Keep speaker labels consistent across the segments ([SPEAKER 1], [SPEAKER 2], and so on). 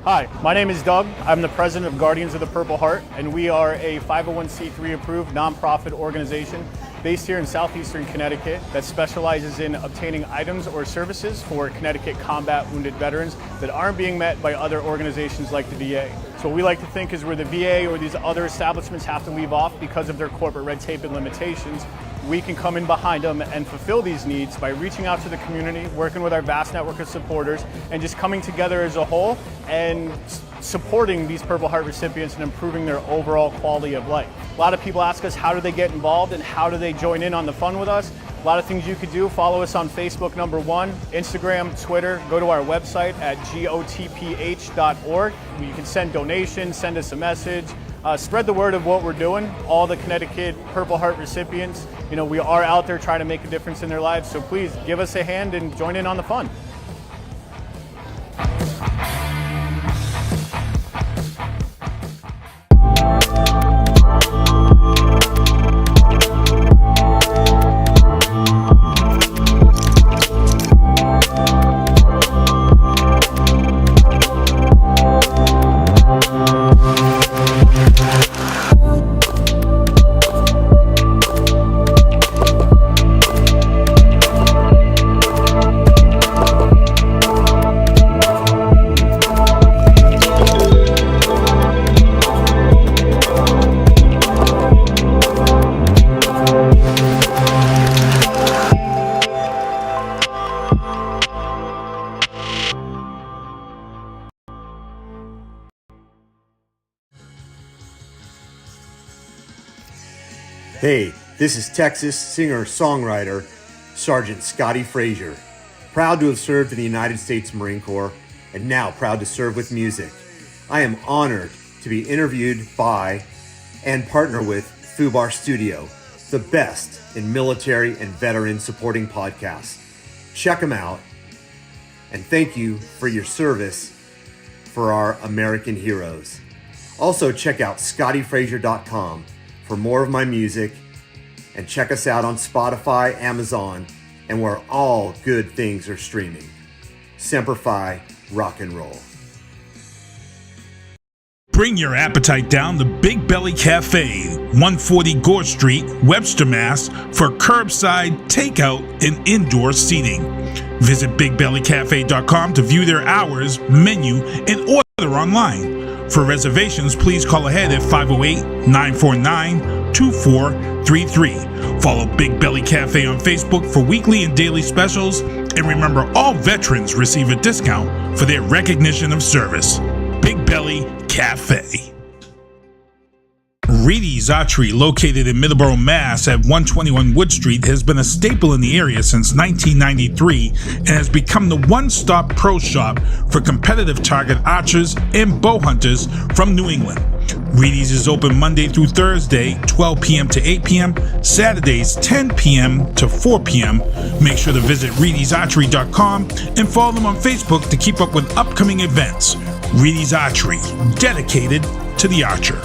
[SPEAKER 1] Hi, my name is Doug. I'm the president of Guardians of the Purple Heart, and we are a 501c3 approved nonprofit organization based here in southeastern Connecticut that specializes in obtaining items or services for Connecticut combat wounded veterans that aren't being met by other organizations like the VA. So what we like to think is where the VA or these other establishments have to leave off because of their corporate red tape and limitations, we can come in behind them and fulfill these needs by reaching out to the community, working with our vast network of supporters, and just coming together as a whole and supporting these Purple Heart recipients and improving their overall quality of life. A lot of people ask us how do they get involved and how do they join in on the fun with us. A lot of things you could do. Follow us on Facebook, number one, Instagram, Twitter. Go to our website at gotph.org. You can send donations, send us a message. Spread the word of what we're doing. All the Connecticut Purple Heart recipients, we are out there trying to make a difference in their lives. So please give us a hand and join in on the fun.
[SPEAKER 2] Hey, this is Texas singer-songwriter Sergeant Scotty Frazier, proud to have served in the United States Marine Corps and now proud to serve with music. I am honored to be interviewed by and partner with Fubar Studio, the best in military and veteran supporting podcasts. Check them out, and thank you for your service for our American heroes. Also check out scottyfrazier.com for more of my music, and check us out on Spotify, Amazon, and where all good things are streaming. Semper Fi, rock and roll.
[SPEAKER 3] Bring your appetite down to Big Belly Cafe, 140 Gore Street, Webster, Mass. for curbside, takeout, and indoor seating. Visit bigbellycafe.com to view their hours, menu, and order online. For reservations, please call ahead at 508-949-2433. Follow Big Belly Cafe on Facebook for weekly and daily specials. And remember, all veterans receive a discount for their recognition of service. Big Belly Cafe. Reedy's Archery, located in Middleborough, Mass. at 121 Wood Street, has been a staple in the area since 1993 and has become the one-stop pro shop for competitive target archers and bow hunters from New England. Reedy's is open Monday through Thursday, 12 p.m. to 8 p.m., Saturdays, 10 p.m. to 4 p.m. Make sure to visit reedysarchery.com and follow them on Facebook to keep up with upcoming events. Reedy's Archery, dedicated to the archer.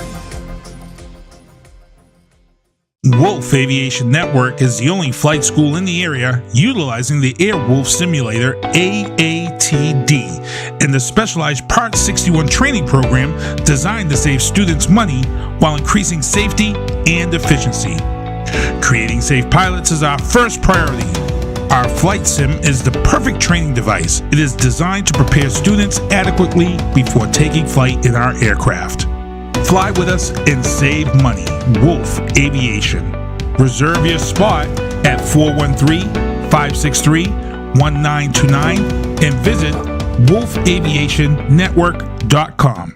[SPEAKER 3] Wolf Aviation Network is the only flight school in the area utilizing the Airwolf Simulator AATD and the specialized Part 61 training program designed to save students money while increasing safety and efficiency. Creating safe pilots is our first priority. Our flight sim is the perfect training device. It is designed to prepare students adequately before taking flight in our aircraft. Fly with us and save money. Wolf Aviation. Reserve your spot at 413-563-1929 and visit wolfaviationnetwork.com.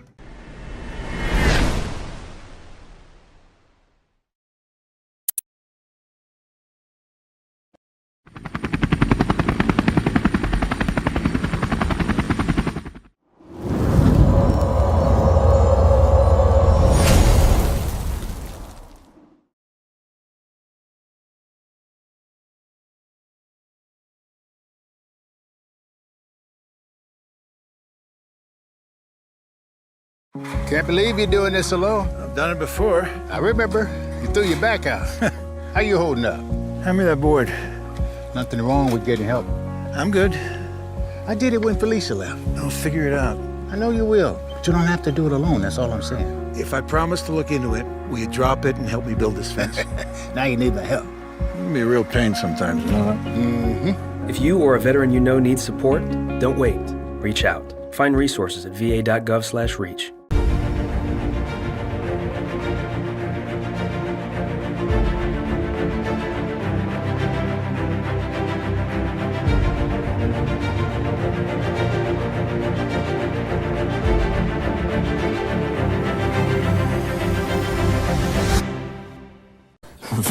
[SPEAKER 4] Can't believe you're doing this alone.
[SPEAKER 5] I've done it before.
[SPEAKER 4] I remember. You threw your back out. How you holding up?
[SPEAKER 5] Hand me that board.
[SPEAKER 4] Nothing wrong with getting help.
[SPEAKER 5] I'm good.
[SPEAKER 4] I did it when Felicia left.
[SPEAKER 5] I'll figure it out.
[SPEAKER 4] I know you will, but you don't have to do it alone. That's all I'm saying.
[SPEAKER 5] If I promise to look into it, will you drop it and help me build this fence?
[SPEAKER 4] Now you need my help.
[SPEAKER 5] It can be a real pain sometimes, you know that?
[SPEAKER 4] Mm-hmm.
[SPEAKER 6] If you or a veteran you know needs support, don't wait. Reach out. Find resources at va.gov/reach.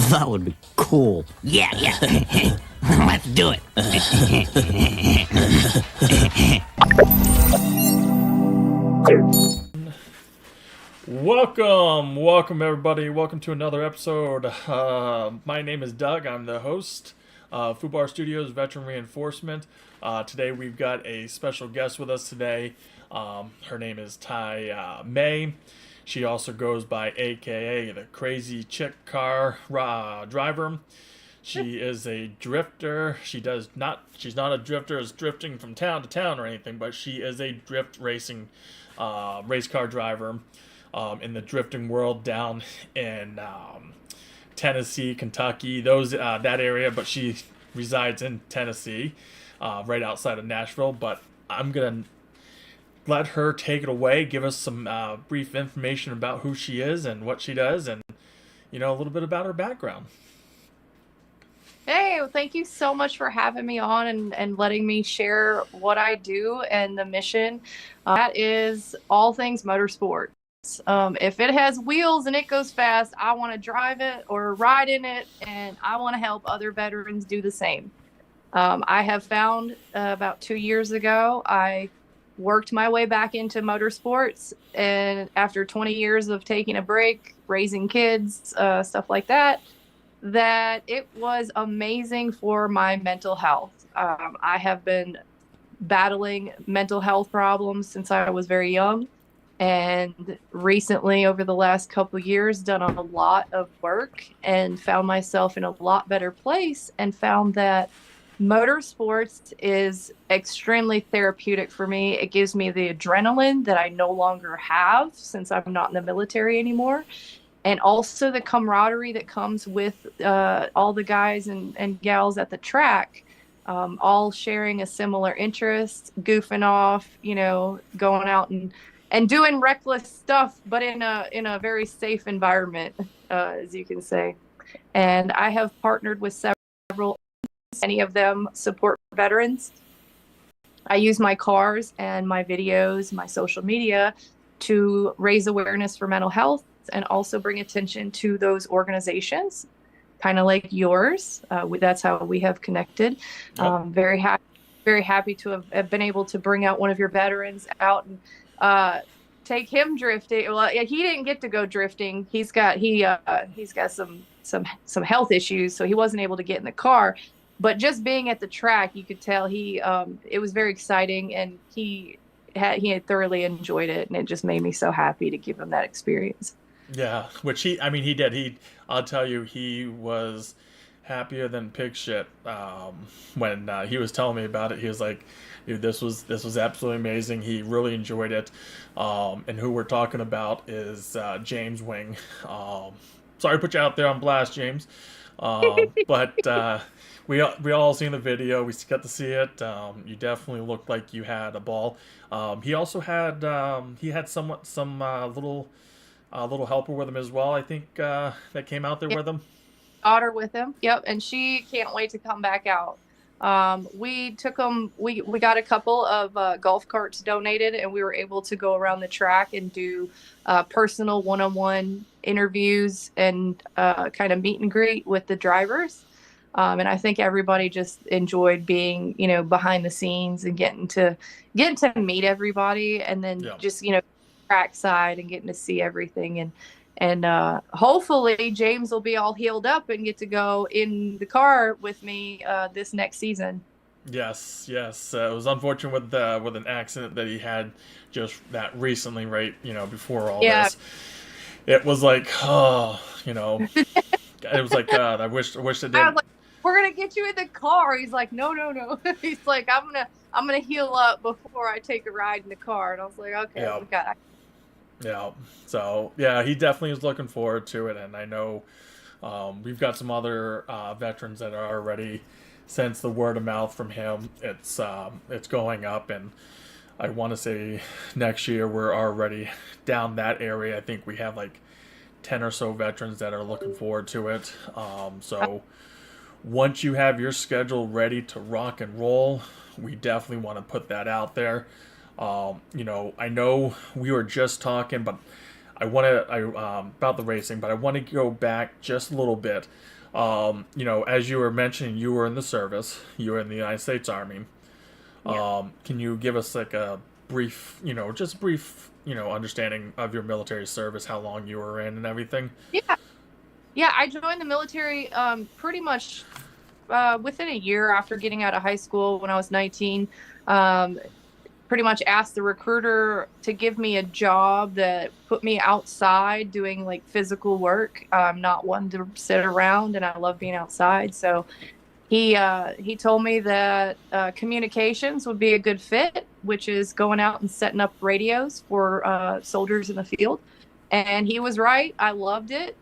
[SPEAKER 7] That would be cool.
[SPEAKER 8] Yeah. Let's do it.
[SPEAKER 9] Welcome everybody. Welcome to another episode. My name is Doug. I'm the host of Fubar Studios Veteran Reinforcement. Today we've got a special guest with us today. Her name is Ty May. She also goes by AKA the Crazy Chick car driver. She is a drifter. She's not a drifter as drifting from town to town or anything, but she is a drift racing race car driver in the drifting world down in Tennessee, Kentucky, that area, but she resides in Tennessee, right outside of Nashville. But I'm gonna let her take it away, give us some brief information about who she is and what she does, and a little bit about her background.
[SPEAKER 10] Hey, well, thank you so much for having me on and letting me share what I do and the mission. That is all things motorsports. If it has wheels and it goes fast, I want to drive it or ride in it, and I want to help other veterans do the same. I have found about 2 years ago, I worked my way back into motorsports, and after 20 years of taking a break, raising kids, stuff like that it was amazing for my mental health. I have been battling mental health problems since I was very young, and recently over the last couple of years done a lot of work and found myself in a lot better place, and found that motorsports is extremely therapeutic for me. It gives me the adrenaline that I no longer have since I'm not in the military anymore. And also the camaraderie that comes with all the guys and gals at the track, all sharing a similar interest, goofing off, going out and doing reckless stuff, but in a very safe environment, as you can say. And I have partnered with several. Many of them support veterans. I use my cars and my videos, my social media to raise awareness for mental health and also bring attention to those organizations, kind of like yours. That's how we have connected. Yep. Very happy to have been able to bring out one of your veterans out and take him drifting. Well, he didn't get to go drifting. He's got some health issues, so he wasn't able to get in the car. But just being at the track, you could tell it was very exciting, and he had thoroughly enjoyed it, and it just made me so happy to give him that experience.
[SPEAKER 9] Yeah, which he did. I'll tell you, he was happier than pig shit when he was telling me about it. He was like, dude, this was absolutely amazing. He really enjoyed it. And who we're talking about is James Wing. sorry to put you out there on blast, James. But we all seen the video. We got to see it. You definitely looked like you had a ball. He also had some little helper with him as well. I think that came out there with him.
[SPEAKER 10] Daughter with him. Yep, and she can't wait to come back out. We took them. We got a couple of golf carts donated, and we were able to go around the track and do personal one-on-one interviews and kind of meet and greet with the drivers. And I think everybody just enjoyed being, behind the scenes and getting to meet everybody, and then just track side and getting to see everything. And hopefully James will be all healed up and get to go in the car with me this next season.
[SPEAKER 9] Yes. It was unfortunate with an accident that he had just that recently, right? Before all this, it was like, it was like, God, I wish it didn't.
[SPEAKER 10] I was like, we're gonna get you in the car. He's like, no. He's like, I'm gonna heal up before I take a ride in the car. And I was like, okay, we got.
[SPEAKER 9] Yeah. So he definitely is looking forward to it, and I know we've got some other veterans that are already, since the word of mouth from him, it's going up, and I want to say next year we're already down that area. I think we have like 10 or so veterans that are looking forward to it. So once you have your schedule ready to rock and roll, we definitely want to put that out there. I know we were just talking, but about the racing, but I want to go back just a little bit. As you were mentioning, you were in the service, you were in the United States Army. Can you give us like a brief, understanding of your military service, how long you were in and everything?
[SPEAKER 10] Yeah, I joined the military pretty much within a year after getting out of high school when I was 19. Pretty much asked the recruiter to give me a job that put me outside doing like physical work. I'm not one to sit around, and I love being outside. So he told me that communications would be a good fit, which is going out and setting up radios for soldiers in the field. And he was right. I loved it.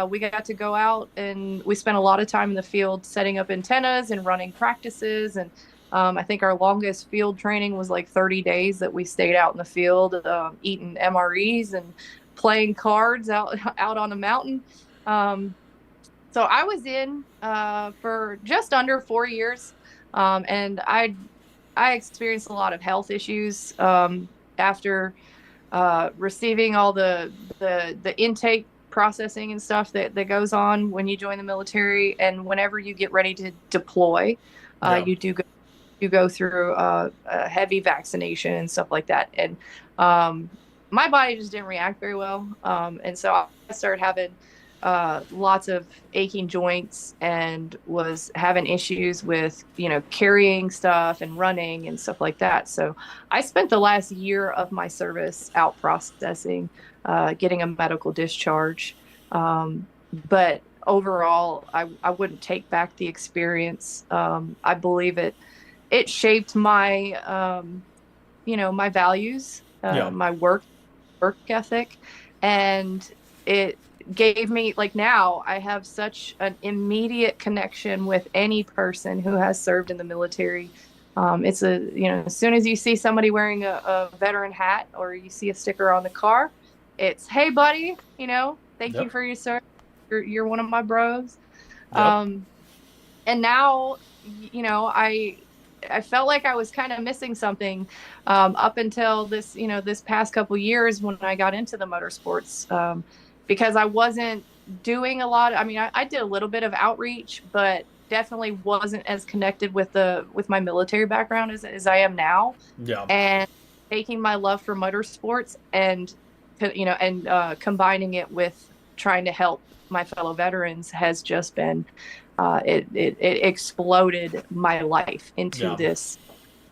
[SPEAKER 10] We got to go out, and we spent a lot of time in the field setting up antennas and running practices. And I think our longest field training was like 30 days that we stayed out in the field, eating MREs and playing cards out on the mountain. So I was in for just under 4 years, and I experienced a lot of health issues after receiving all the intake processing and stuff that goes on when you join the military. And whenever you get ready to deploy, you go through a heavy vaccination and stuff like that. And my body just didn't react very well. And so I started having lots of aching joints and was having issues with, carrying stuff and running and stuff like that. So I spent the last year of my service out processing, getting a medical discharge. But overall, I wouldn't take back the experience. I believe it shaped my, my values, my work ethic, and it gave me, like, now I have such an immediate connection with any person who has served in the military. It's as soon as you see somebody wearing a veteran hat or you see a sticker on the car, it's, hey buddy, thank you for your service. You're one of my bros. And now, I felt like I was kind of missing something up until this past couple years when I got into the motorsports, because I wasn't doing a lot. I did a little bit of outreach, but definitely wasn't as connected with my military background as I am now. Yeah. And taking my love for motorsports and combining it with trying to help my fellow veterans has just been it exploded my life into this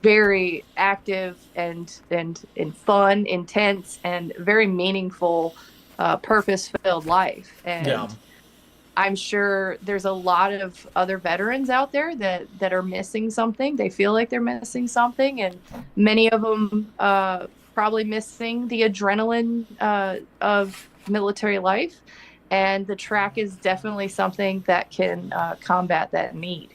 [SPEAKER 10] very active and fun, intense, and very meaningful, purpose-filled life. And I'm sure there's a lot of other veterans out there that are missing something. They feel like they're missing something, and many of them probably missing the adrenaline of military life. and the track is definitely something that can combat that need.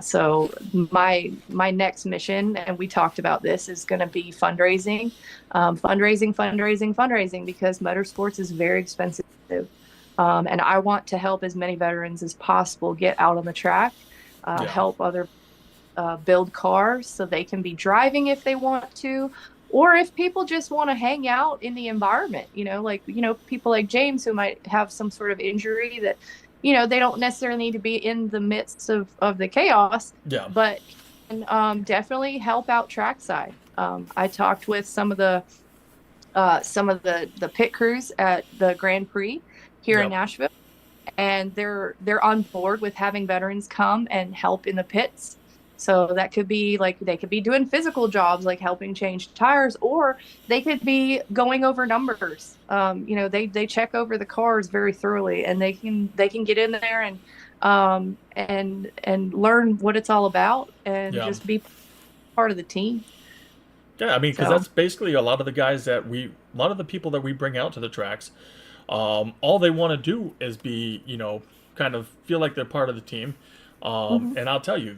[SPEAKER 10] So my next mission, and we talked about this, is going to be fundraising, fundraising, because motorsports is very expensive. And I want to help as many veterans as possible get out on the track, help other build cars so they can be driving if they want to, or if people just want to hang out in the environment, people like James who might have some sort of injury that, they don't necessarily need to be in the midst of the chaos, but can definitely help out trackside. I talked with some of the pit crews at the Grand Prix here in Nashville, and they're on board with having veterans come and help in the pits. So that could be like, they could be doing physical jobs like helping change tires, or they could be going over numbers. They check over the cars very thoroughly, and they can get in there and learn what it's all about, and just be part of the team.
[SPEAKER 9] Yeah, I mean, because that's basically a lot of the people that we bring out to the tracks. All they want to do is be, kind of feel like they're part of the team. And I'll tell you,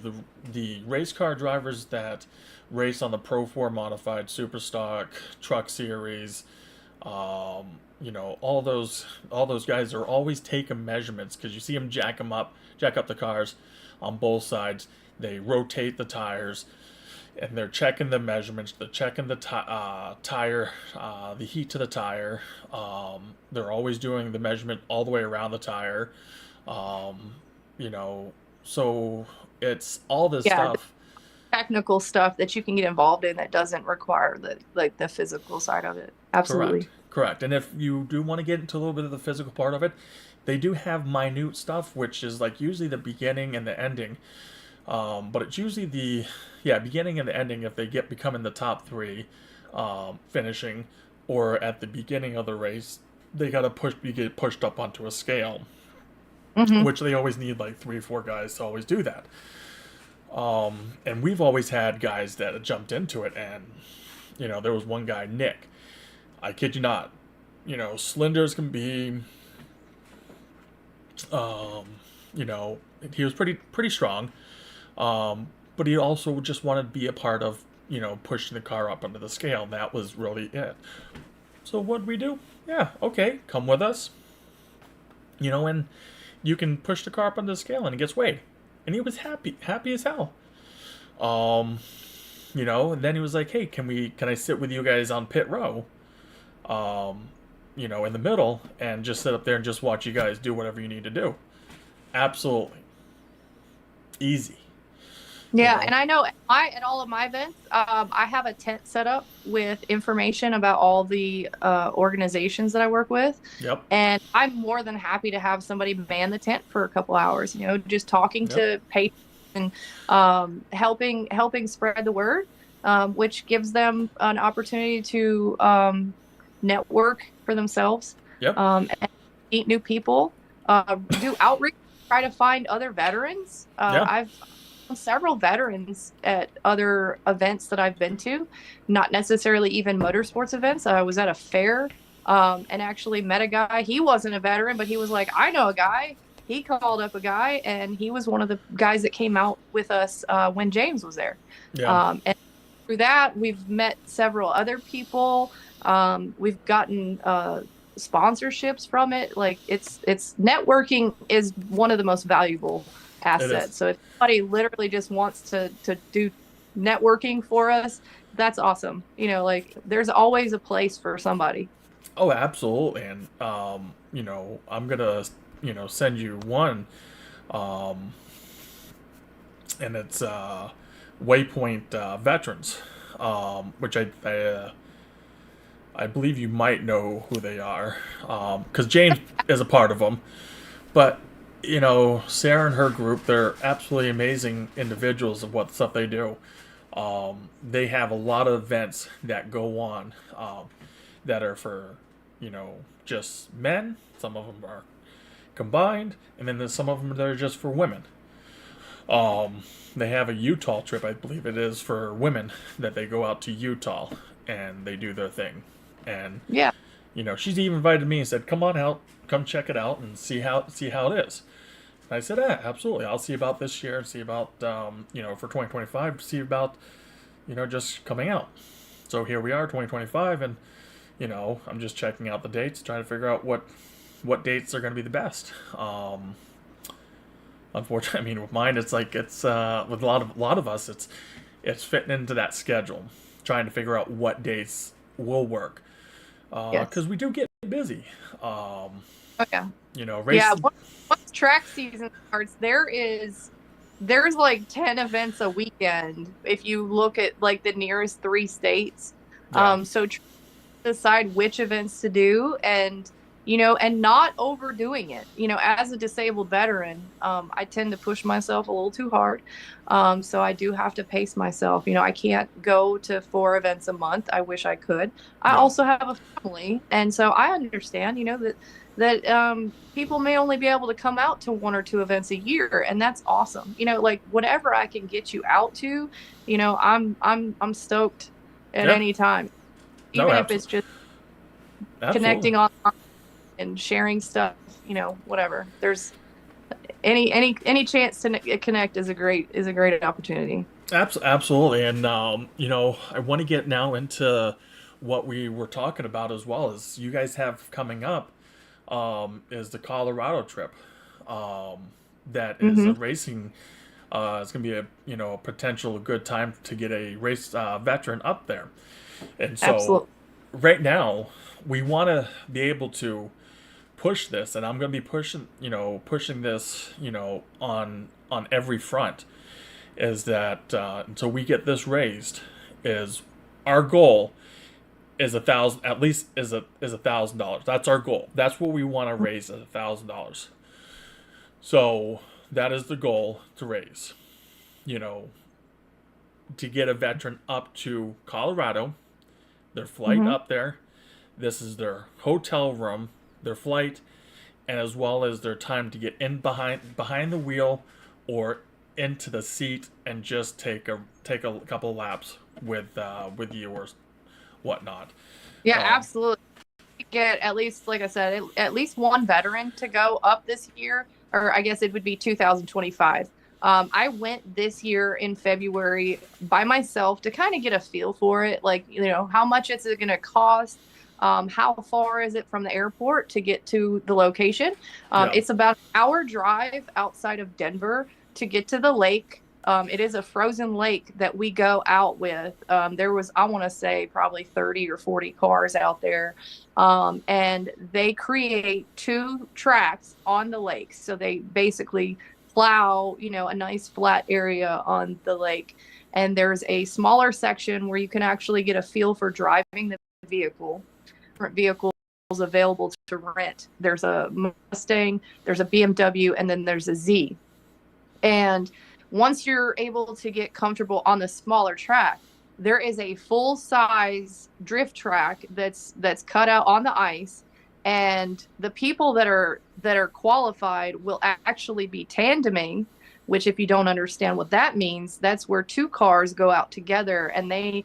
[SPEAKER 9] the race car drivers that race on the Pro 4 modified Superstock Truck Series, all those guys are always taking measurements, because you see them jack up the cars on both sides. They rotate the tires, and they're checking the measurements. They're checking the tire, the heat to the tire. They're always doing the measurement all the way around the tire. So it's all this stuff,
[SPEAKER 10] technical stuff that you can get involved in that doesn't require the physical side of it. Absolutely.
[SPEAKER 9] Correct. And if you do want to get into a little bit of the physical part of it, they do have minute stuff, which is like usually the beginning and the ending. But it's usually the beginning and the ending if they become in the top three, finishing, or at the beginning of the race, they gotta get pushed up onto a scale. Which they always need like 3 or 4 guys to always do that. And we've always had guys that jumped into it, and there was one guy, Nick. I kid you not. Slender as can be. He was pretty strong. But he also just wanted to be a part of pushing the car up onto the scale. And that was really it. So what'd we do? Yeah, okay, come with us. And you can push the car up onto the scale, and it gets weighed. And he was happy as hell. And then he was like, hey, can I sit with you guys on pit row? In the middle, and just sit up there and just watch you guys do whatever you need to do. Absolutely. Easy.
[SPEAKER 10] Yeah, and I know at all of my events, I have a tent set up with information about all the organizations that I work with.
[SPEAKER 9] Yep.
[SPEAKER 10] And I'm more than happy to have somebody man the tent for a couple hours, just talking to patrons and helping spread the word, which gives them an opportunity to network for themselves, and meet new people, do outreach, try to find other veterans. I've several veterans at other events that I've been to, not necessarily even motorsports events. I was at a fair and actually met a guy. He wasn't a veteran, but he was like, I know a guy. He called up a guy, and he was one of the guys that came out with us when James was there. And through that, we've met several other people. We've gotten sponsorships from it. Like it's networking is one of the most valuable assets. So if somebody literally just wants to do networking for us, that's awesome. There's always a place for somebody.
[SPEAKER 9] Oh, absolutely. And I'm gonna send you one, and it's Waypoint Veterans, which I believe you might know who they are, because James is a part of them. But Sarah and her group, they're absolutely amazing individuals of what stuff they do. They have a lot of events that go on that are for, just men. Some of them are combined, and then there's some of them that are just for women. They have a Utah trip, I believe it is, for women, that they go out to Utah and they do their thing. And she's even invited me and said, come on out, come check it out and see how it is. And I said, yeah, absolutely. I'll see about this year and see about, for 2025, see about, just coming out. So here we are, 2025, and, I'm just checking out the dates, trying to figure out what dates are going to be the best. Unfortunately, I mean, with mine, it's like with a lot of us, it's fitting into that schedule, trying to figure out what dates will work, because we do get busy.
[SPEAKER 10] Okay.
[SPEAKER 9] Race.
[SPEAKER 10] Yeah. Once track season starts, there's like 10 events a weekend if you look at like the nearest 3 states.
[SPEAKER 9] Yeah.
[SPEAKER 10] So decide which events to do and not overdoing it. As a disabled veteran, I tend to push myself a little too hard. So I do have to pace myself. I can't go to 4 events a month. I wish I could. I also have a family. And so I understand, that people may only be able to come out to 1 or 2 events a year. And that's awesome. Like whatever I can get you out to, I'm stoked at any time. Even if it's just connecting online and sharing stuff, whatever. There's any chance to connect is a great opportunity.
[SPEAKER 9] Absolutely. And I want to get now into what we were talking about as well as you guys have coming up, is the Colorado trip. That is a racing. It's gonna be a potential good time to get a race veteran up there. And so
[SPEAKER 10] Absolutely.
[SPEAKER 9] right now we want to be able to push this, and I'm going to be pushing this, on every front, is that until we get this raised, is our goal is $1,000. That's our goal. That's what we want to raise, is $1,000. So that is the goal to raise, to get a veteran up to Colorado, their flight up there. This is their hotel room, their flight, and as well as their time to get in behind the wheel or into the seat and just take a couple of laps with you or whatnot.
[SPEAKER 10] Yeah, absolutely. Get at least, like I said, at least 1 veteran to go up this year, or I guess it would be 2025. I went this year in February by myself to kind of get a feel for it. Like, how much is it going to cost? How far is it from the airport to get to the location? It's about an hour drive outside of Denver to get to the lake. It is a frozen lake that we go out with. There was, I want to say, probably 30 or 40 cars out there. And they create 2 tracks on the lake. So they basically plow, a nice flat area on the lake. And there's a smaller section where you can actually get a feel for driving the vehicle. Different vehicles available to rent. There's a Mustang, there's a BMW, and then there's a Z. And once you're able to get comfortable on the smaller track, there is a full-size drift track that's cut out on the ice, and the people that are qualified will actually be tandeming, which, if you don't understand what that means, that's where 2 cars go out together and they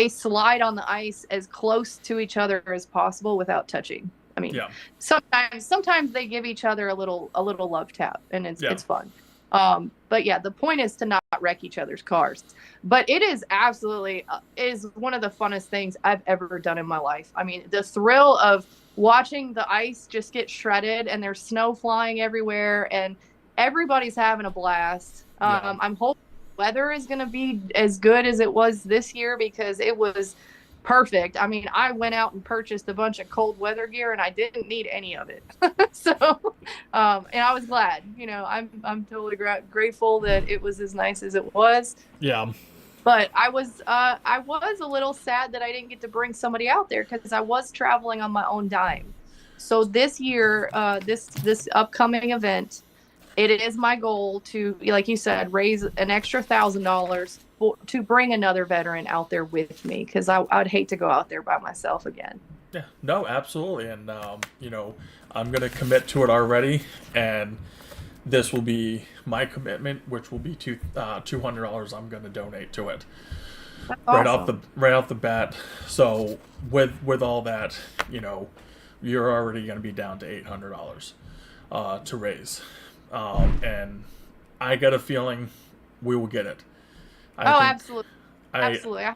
[SPEAKER 10] slide on the ice as close to each other as possible without touching. I mean, sometimes they give each other a little love tap, and it's fun. But yeah, the point is to not wreck each other's cars. But it is absolutely is one of the funnest things I've ever done in my life. I mean, the thrill of watching the ice just get shredded and there's snow flying everywhere and everybody's having a blast. I'm hoping the weather is going to be as good as it was this year, because it was perfect. I mean, I went out and purchased a bunch of cold weather gear and I didn't need any of it. So, and I was glad, I'm totally grateful that it was as nice as it was.
[SPEAKER 9] Yeah.
[SPEAKER 10] But I was a little sad that I didn't get to bring somebody out there, because I was traveling on my own dime. So this year, this upcoming event, it is my goal to, like you said, raise an extra $1,000 to bring another veteran out there with me, because I'd hate to go out there by myself again.
[SPEAKER 9] Yeah, no, absolutely. And, I'm going to commit to it already. And this will be my commitment, which will be $200 I'm going to donate to it.
[SPEAKER 10] That's
[SPEAKER 9] right
[SPEAKER 10] awesome.
[SPEAKER 9] off the bat. So with all that, you're already going to be down to $800 to raise, and I got a feeling we will get it. I think
[SPEAKER 10] Absolutely.
[SPEAKER 9] I
[SPEAKER 10] Absolutely.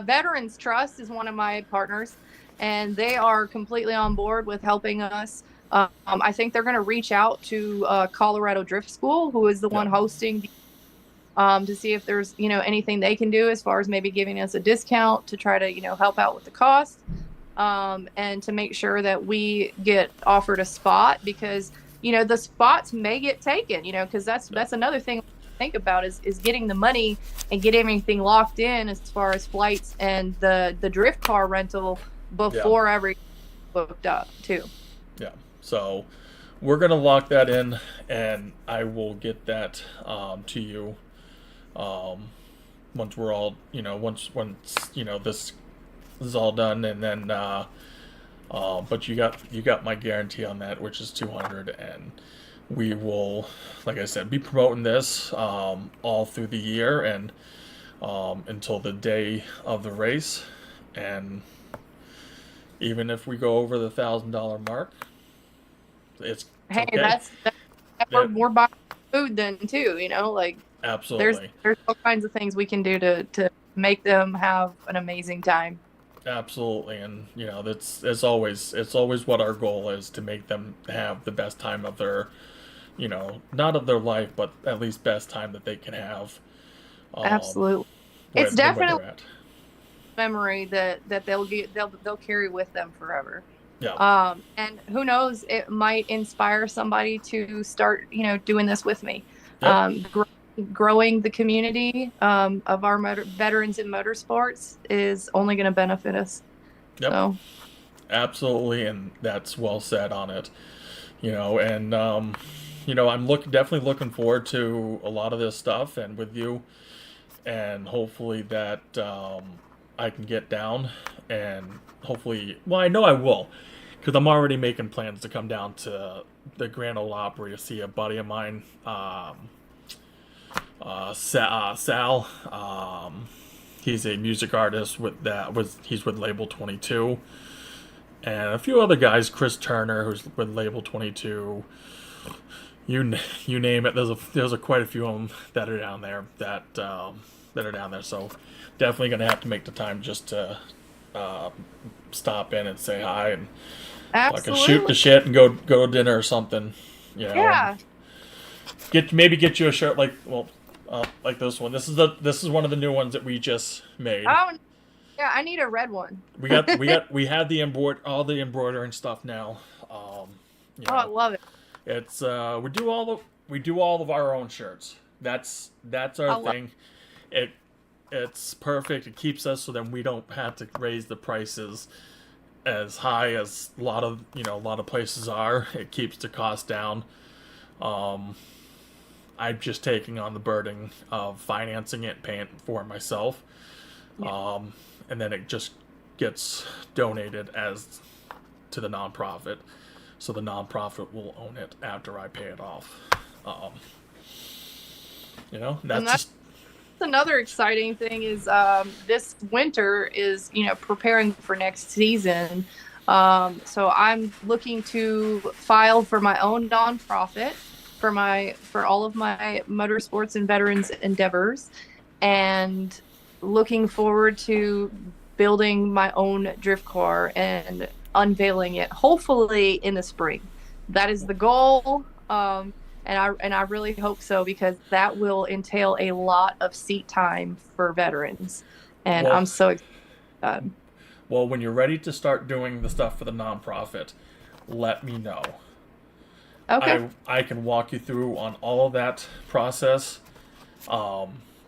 [SPEAKER 10] Veterans Trust is one of my partners, and they are completely on board with helping us. I think they're going to reach out to Colorado Drift School, who is the
[SPEAKER 9] yeah
[SPEAKER 10] one hosting, to see if there's anything they can do as far as maybe giving us a discount to try to help out with the cost, and to make sure that we get offered a spot, because the spots may get taken, because that's another thing to think about is getting the money and get everything locked in as far as flights and the drift car rental before every booked up too.
[SPEAKER 9] yeah. So we're gonna lock that in, and I will get that to you once we're all once this is all done, and then but you got my guarantee on that, which is 200, and we will, like I said, be promoting this all through the year and until the day of the race, and even if we go over the $1,000 mark, it's
[SPEAKER 10] Hey,
[SPEAKER 9] okay.
[SPEAKER 10] that's we're buying food then too, like
[SPEAKER 9] Absolutely.
[SPEAKER 10] there's all kinds of things we can do to make them have an amazing time.
[SPEAKER 9] Absolutely, and it's always what our goal is, to make them have the best time of their, not of their life, but at least best time that they can have.
[SPEAKER 10] Absolutely.
[SPEAKER 9] Where
[SPEAKER 10] It's definitely
[SPEAKER 9] they're at.
[SPEAKER 10] memory that they'll carry with them forever.
[SPEAKER 9] Yeah.
[SPEAKER 10] And who knows, it might inspire somebody to start doing this with me.
[SPEAKER 9] Yep.
[SPEAKER 10] Growing the community of our veterans in motorsports is only going to benefit us.
[SPEAKER 9] Yep.
[SPEAKER 10] So
[SPEAKER 9] Absolutely, and that's well said on it. And I'm definitely looking forward to a lot of this stuff, and with you, and hopefully that I can get down, and hopefully, well, I know I will, because I'm already making plans to come down to the Grand Ole Opry to see a buddy of mine, Sal. He's a music artist he's with Label 22, and a few other guys. Chris Turner, who's with Label 22. You name it. There's quite a few of them that are down there that are down there. So definitely gonna have to make the time just to stop in and say hi, and
[SPEAKER 10] absolutely,
[SPEAKER 9] shoot the shit and go to dinner or something.
[SPEAKER 10] Yeah.
[SPEAKER 9] Get you a shirt like this one. This is one of the new ones that we just made.
[SPEAKER 10] Oh, yeah, I need a red one.
[SPEAKER 9] We had all the embroidery and stuff now.
[SPEAKER 10] I love it.
[SPEAKER 9] It's we do all of our own shirts. That's our thing. It's perfect. It keeps us so that we don't have to raise the prices as high as a lot of places are. It keeps the cost down. I'm just taking on the burden of financing it, paying for it myself. Yeah. And then it just gets donated as to the nonprofit. So the nonprofit will own it after I pay it off. That's
[SPEAKER 10] another exciting thing is this winter is preparing for next season. So I'm looking to file for my own nonprofit for all of my motorsports and veterans endeavors, and looking forward to building my own drift car and unveiling it hopefully in the spring. That is the goal, and I really hope so, because that will entail a lot of seat time for veterans, and I'm so excited.
[SPEAKER 9] Well, when you're ready to start doing the stuff for the nonprofit, let me know.
[SPEAKER 10] Okay.
[SPEAKER 9] I can walk you through on all of that process,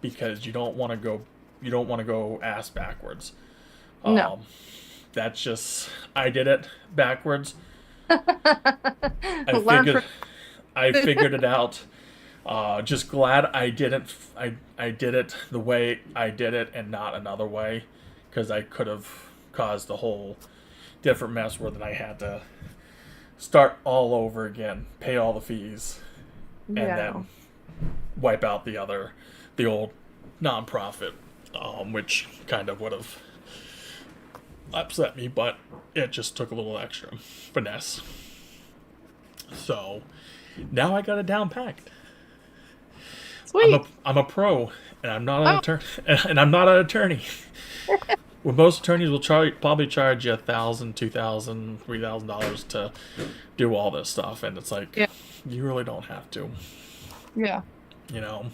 [SPEAKER 9] because you don't want to go ass backwards.
[SPEAKER 10] No.
[SPEAKER 9] That's just, I did it backwards. I figured it out. Just glad I didn't. I did it the way I did it and not another way, because I could have caused a whole different mess where then I had to start all over again, pay all the fees, and then wipe out the old nonprofit. which kind of would have upset me, but it just took a little extra finesse. So now I got it down packed.
[SPEAKER 10] Sweet.
[SPEAKER 9] I'm a pro, and I'm not an attorney. And I'm not an attorney. Well, most attorneys will probably charge you $1,000, $2,000, $3,000 to do all this stuff, and it's like, you really don't have to.
[SPEAKER 10] Yeah.
[SPEAKER 9] You know.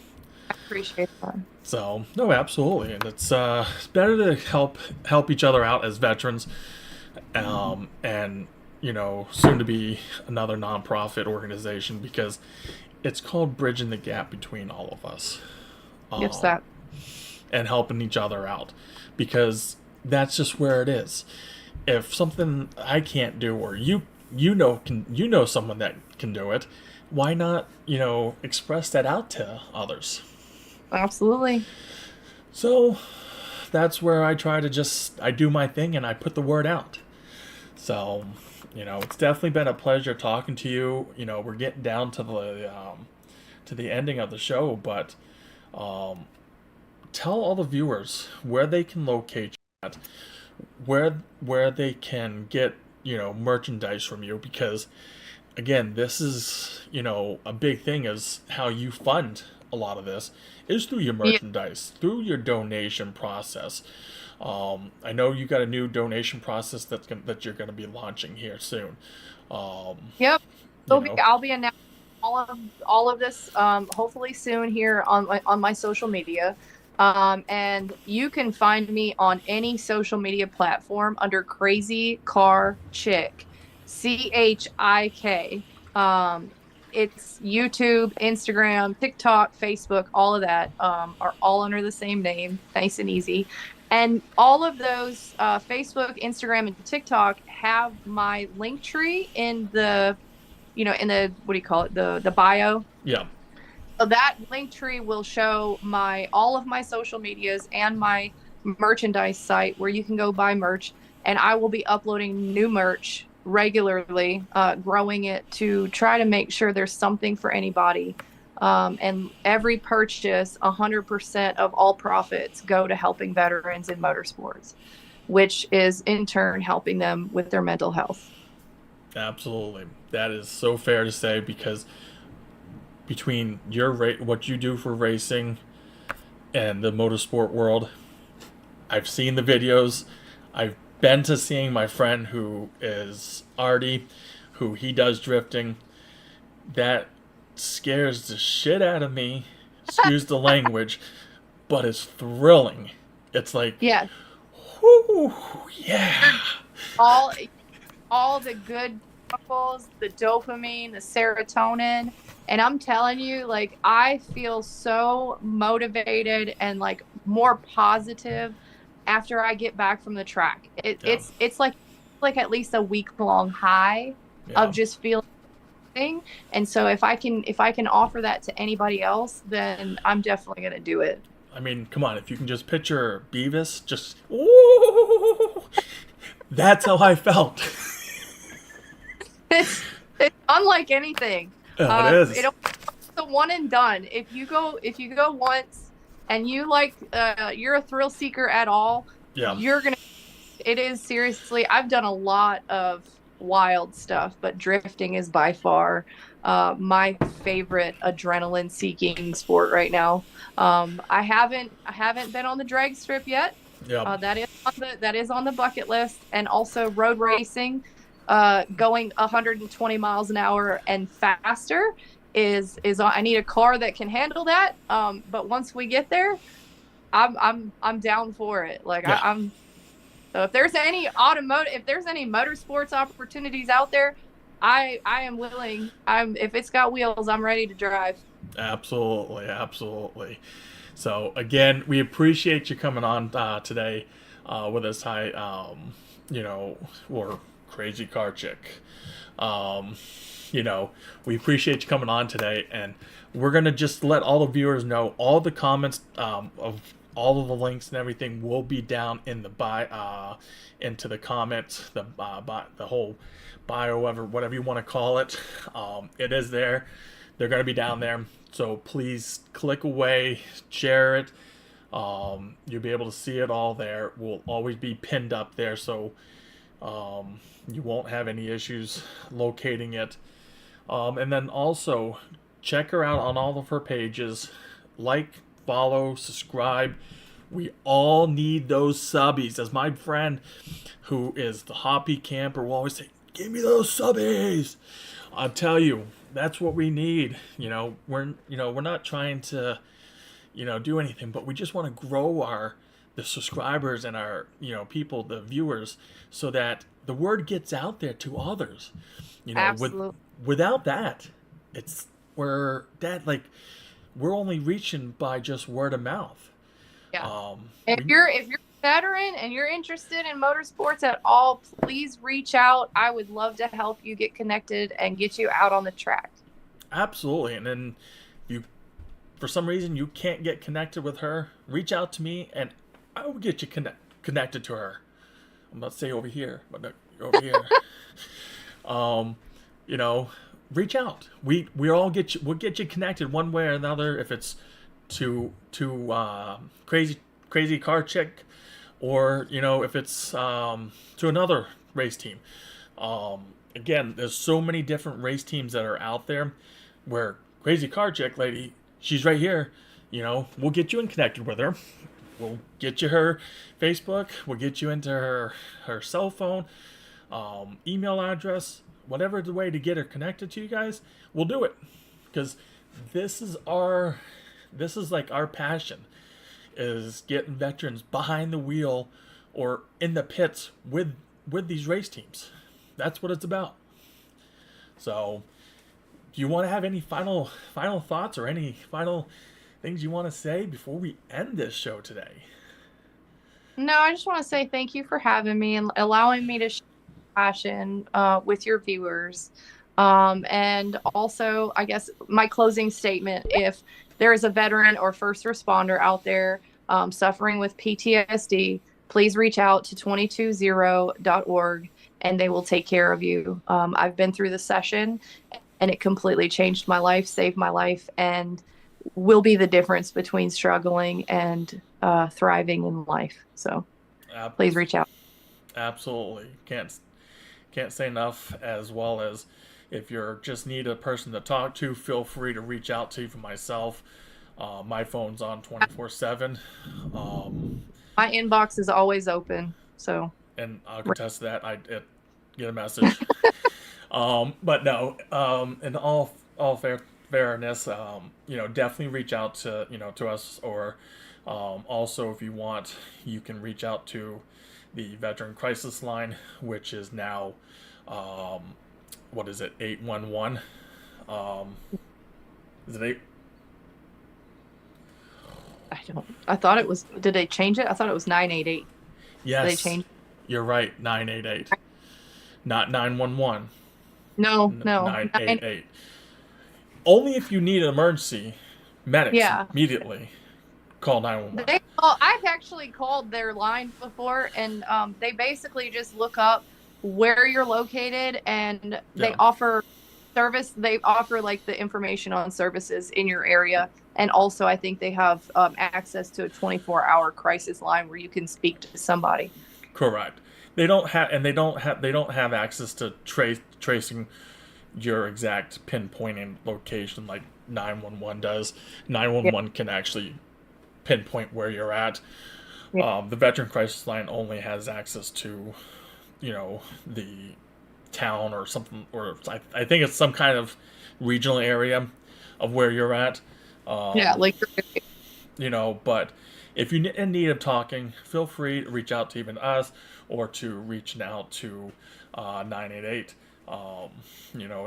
[SPEAKER 10] I appreciate that.
[SPEAKER 9] So no, absolutely, and it's better to help each other out as veterans, and soon to be another nonprofit organization, because it's called Bridging the Gap between all of us.
[SPEAKER 10] Yes, that.
[SPEAKER 9] And helping each other out, because that's just where it is. If something I can't do, or you know someone that can do it, why not express that out to others?
[SPEAKER 10] Absolutely.
[SPEAKER 9] So that's where I try to I do my thing and I put the word out. So it's definitely been a pleasure talking to you. We're getting down to the ending of the show, but tell all the viewers where they can locate you at, where they can get merchandise from you, because again, this is a big thing, is how you fund a lot of this is through your merchandise, through your donation process. I know you got a new donation process that you're going to be launching here soon.
[SPEAKER 10] Yep. I'll be announcing all of this hopefully soon here on my social media. And you can find me on any social media platform under Crazy Car Chik, CHIK. It's YouTube, Instagram, TikTok, Facebook, all of that are all under the same name, nice and easy. And all of those Facebook, Instagram, and TikTok have my link tree in the, in the, what do you call it, the bio.
[SPEAKER 9] Yeah.
[SPEAKER 10] So that link tree will show all of my social medias and my merchandise site where you can go buy merch. And I will be uploading new merch regularly, growing it to try to make sure there's something for anybody. And every purchase, 100% of all profits go to helping veterans in motorsports, which is in turn helping them with their mental health.
[SPEAKER 9] Absolutely. That is so fair to say, because between what you do for racing and the motorsport world, I've seen the videos. I've been to seeing my friend who is Artie, who he does drifting. That scares the shit out of me, excuse the language, but it's thrilling. It's like,
[SPEAKER 10] yeah,
[SPEAKER 9] whoo, yeah.
[SPEAKER 10] All the good chemicals, the dopamine, the serotonin, and I'm telling you, like, I feel so motivated and like more positive after I get back from the track. It's like at least a week-long high of just feeling. And so if I can offer that to anybody else, then I'm definitely gonna do it.
[SPEAKER 9] I mean, come on, if you can just picture Beavis, just ooh, that's how I felt.
[SPEAKER 10] It's unlike anything.
[SPEAKER 9] It is.
[SPEAKER 10] It's a one and done. If you go once and you you're a thrill seeker at all, you're gonna. It is seriously. I've done a lot of wild stuff, but drifting is by far my favorite adrenaline seeking sport right now. I haven't been on the drag strip yet.
[SPEAKER 9] Yeah.
[SPEAKER 10] That is on the bucket list, and also road racing, going 120 miles an hour and faster is I need a car that can handle that. But once we get there, I'm down for it. Like I'm. So if there's any motorsports opportunities out there, I am willing. If it's got wheels, I'm ready to drive.
[SPEAKER 9] Absolutely. So again, we appreciate you coming on today with us. Or Crazy Car Chik. We appreciate you coming on today, and we're gonna just let all the viewers know all the comments of all of the links and everything will be down in the into the comments, the whole bio, whatever you want to call it. It is there. They're going to be down there. So please click away, share it, You'll be able to see it all there. It will always be pinned up there, so you won't have any issues locating it. And then also check her out on all of her pages. Like, follow, subscribe. We all need those subbies. As my friend who is the hoppy camper will always say, give me those subbies. I'll tell you, that's what we need. We're not trying to, do anything, but we just want to grow the subscribers and our, people, the viewers, so that the word gets out there to others.
[SPEAKER 10] Absolutely.
[SPEAKER 9] Without that, we're only reaching by just word of mouth.
[SPEAKER 10] Yeah. If you're a veteran and you're interested in motorsports at all, please reach out. I would love to help you get connected and get you out on the track.
[SPEAKER 9] Absolutely. And then for some reason you can't get connected with her, reach out to me and I will get you connected to her. I'm about to say over here, but no, over here. Reach out. We'll get you connected one way or another, if it's to Crazy Car Chik, or if it's to another race team. Again, there's so many different race teams that are out there where Crazy Car Chik lady, she's right here. We'll get you connected with her. We'll get you her Facebook. We'll get you into her cell phone, email address, whatever the way to get her connected to you guys. We'll do it, because this is like our passion, is getting veterans behind the wheel or in the pits with these race teams. That's what it's about. So, do you want to have any final thoughts or any final things you want to say before we end this show today?
[SPEAKER 10] No, I just want to say thank you for having me and allowing me to share my passion with your viewers. And also, I guess my closing statement, if there is a veteran or first responder out there suffering with PTSD, please reach out to 220.org and they will take care of you. I've been through the session and it completely changed my life, saved my life, and will be the difference between struggling and thriving in life. So please reach out.
[SPEAKER 9] Absolutely. Can't say enough. As well as, if you're just need a person to talk to, feel free to reach out to from myself. My phone's on 24/7.
[SPEAKER 10] My inbox is always open. So.
[SPEAKER 9] And I'll contest that. I get a message. But no. In all fairness, definitely reach out to to us, or also, if you want, you can reach out to the Veteran Crisis Line, which is now 811. Is it 8?
[SPEAKER 10] I thought it was. Did they change it? I thought it was 988.
[SPEAKER 9] Yes.
[SPEAKER 10] Did they change?
[SPEAKER 9] You're right. 988. Not 911.
[SPEAKER 10] No.
[SPEAKER 9] 988. Only if you need an emergency, medics immediately call 911.
[SPEAKER 10] I've actually called their line before, and they basically just look up where you're located, and they offer service. They offer like the information on services in your area, and also I think they have access to a 24-hour crisis line where you can speak to somebody.
[SPEAKER 9] Correct. They don't have access to tracing your exact pinpointing location like 911 does. 911 can actually pinpoint where you're at. The Veteran Crisis Line only has access to, the town or something, or I think it's some kind of regional area of where you're at.
[SPEAKER 10] But
[SPEAKER 9] if you're in need of talking, feel free to reach out to even us, or to reaching out to 988.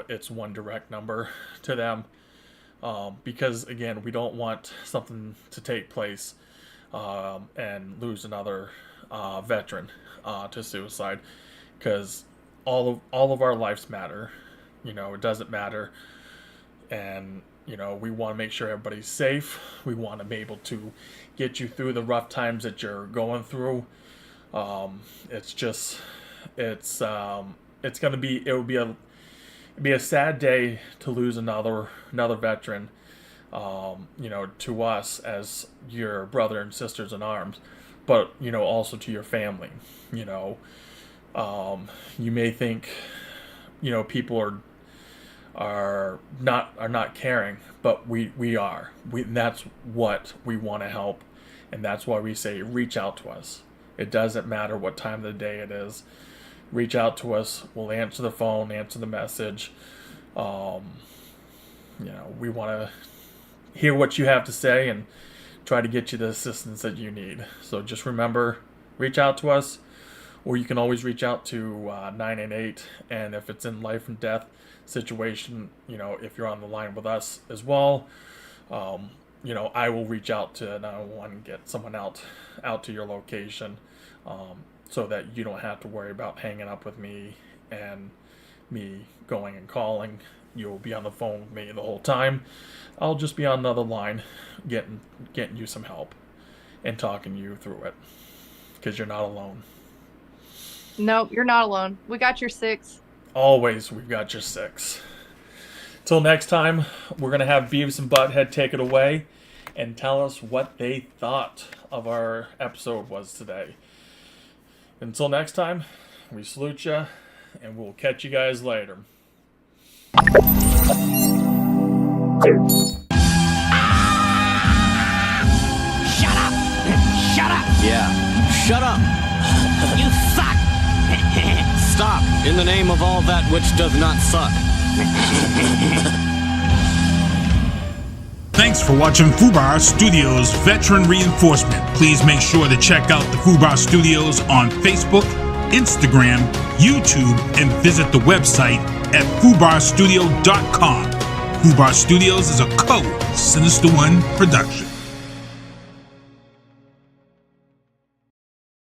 [SPEAKER 9] It's one direct number to them, because again, we don't want something to take place and lose another veteran to suicide, because all of our lives matter. It doesn't matter, and we want to make sure everybody's safe. We want to be able to get you through the rough times that you're going through. It would be a sad day to lose another veteran to us as your brother and sisters in arms, but, also to your family. You may think, people are not caring, but we are. And that's what we want to help, and that's why we say reach out to us. It doesn't matter what time of the day it is. Reach out to us. We'll answer the phone, answer the message. We want to hear what you have to say and try to get you the assistance that you need. So just remember, reach out to us, or you can always reach out to 988. And if it's in life and death situation, if you're on the line with us as well, I will reach out to 911 and get someone out to your location, so that you don't have to worry about hanging up with me and me going and calling. You'll be on the phone with me the whole time. I'll just be on the other line getting you some help and talking you through it, because you're not alone.
[SPEAKER 10] Nope, you're not alone. We got your 6.
[SPEAKER 9] Always, we've got your 6. Till next time, we're going to have Beavis and Butthead take it away and tell us what they thought of our episode was today. Until next time, we salute you, and we'll catch you guys later.
[SPEAKER 8] Shut up! Shut up!
[SPEAKER 7] Yeah, shut up!
[SPEAKER 8] You suck!
[SPEAKER 7] Stop, in the name of all that which does not suck.
[SPEAKER 3] Thanks for watching Fubar Studios Veteran Reinforcement. Please make sure to check out the Fubar Studios on Facebook, Instagram, YouTube, and visit the website at fubarstudio.com. Fubar Studios is a Code Sinister One production.